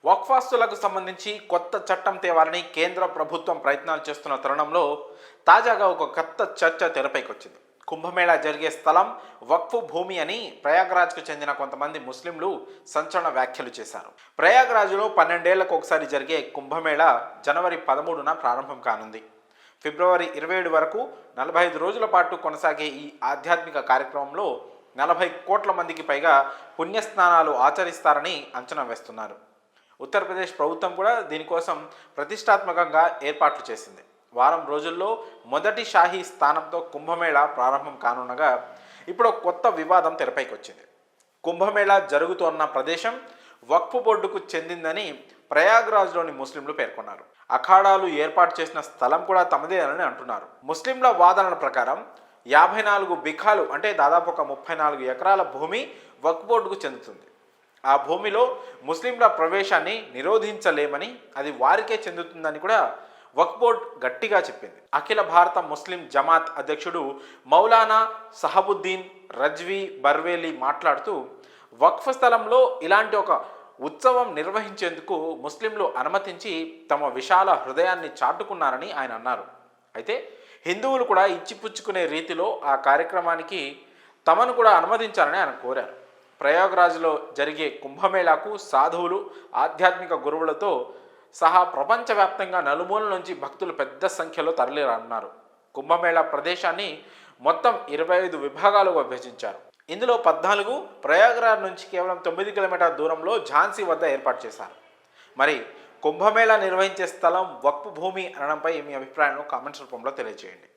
వక్ఫాస్తులకు సంబంధించి కొత్త చట్టం తేవాలని కేంద్ర ప్రభుత్వం ప్రయత్నాలు చేస్తున్న తరుణంలో తాజాగా ఒక కొత్త చర్చ తెరపైకి వచ్చింది. కుంభమేళా జరిగే స్థలం వక్ఫ్ భూమి అని ప్రయాగ్రాజ్కు చెందిన కొంతమంది ముస్లింలు సంచలన వ్యాఖ్యలు చేశారు. ప్రయాగ్రాజ్లో 12 ఏళ్లకు ఒకసారి జరిగే కుంభమేళా జనవరి 13న ప్రారంభం కానుంది. ఫిబ్రవరి 27 వరకు 45 రోజుల పాటు కొనసాగే ఈ ఆధ్యాత్మిక కార్యక్రమంలో 40 కోట్ల మందికి పైగా పుణ్యస్నానాలు ఆచరిస్తారని అంచనా వేస్తున్నారు. ఉత్తరప్రదేశ్ ప్రభుత్వం కూడా దీనికోసం ప్రతిష్టాత్మకంగా ఏర్పాట్లు చేసింది. వారం రోజుల్లో మొదటి షాహీ స్థానంతో కుంభమేళా ప్రారంభం కానుండగా ఇప్పుడు కొత్త వివాదం తెరపైకి వచ్చింది. కుంభమేళా జరుగుతోన్న ప్రదేశం వక్ఫ్ బోర్డుకు చెందిందని ప్రయాగ్రాజ్లోని ముస్లింలు పేర్కొన్నారు. అఖాడాలు ఏర్పాటు చేసిన స్థలం కూడా తమదే అని అంటున్నారు. ముస్లింల వాదనల ప్రకారం 54 బిఖాలు అంటే దాదాపు ఒక 34 ఎకరాల భూమి వక్ఫ్ బోర్డుకు చెందుతుంది. ఆ భూమిలో ముస్లింల ప్రవేశాన్ని నిరోధించలేమని, అది వారికే చెందుతుందని కూడా వక్ఫ్ బోర్డ్ గట్టిగా చెప్పింది. అఖిల భారత ముస్లిం జమాత్ అధ్యక్షుడు మౌలానా సహబుద్దీన్ రజ్వీ బర్వేలి మాట్లాడుతూ, వక్ఫ్ స్థలంలో ఇలాంటి ఒక ఉత్సవం నిర్వహించేందుకు ముస్లింలు అనుమతించి తమ విశాల హృదయాన్ని చాటుకున్నారని ఆయన అన్నారు. అయితే హిందువులు కూడా ఇచ్చిపుచ్చుకునే రీతిలో ఆ కార్యక్రమానికి తమను కూడా అనుమతించాలని ఆయన కోరారు. ప్రయాగ్రాజ్లో జరిగే కుంభమేళాకు సాధువులు, ఆధ్యాత్మిక గురువులతో సహా ప్రపంచవ్యాప్తంగా నలుమూల నుంచి భక్తులు పెద్ద సంఖ్యలో తరలిరానున్నారు. కుంభమేళా ప్రదేశాన్ని మొత్తం 25 విభాగాలుగా విభజించారు. ఇందులో 14 ప్రయాగ్రాజ్ నుంచి కేవలం 9 కిలోమీటర్ల దూరంలో ఝాన్సీ వద్ద ఏర్పాటు చేశారు. మరి కుంభమేళా నిర్వహించే స్థలం వక్ఫ్ భూమి అనడంపై మీ అభిప్రాయాలను కామెంట్స్ రూపంలో తెలియజేయండి.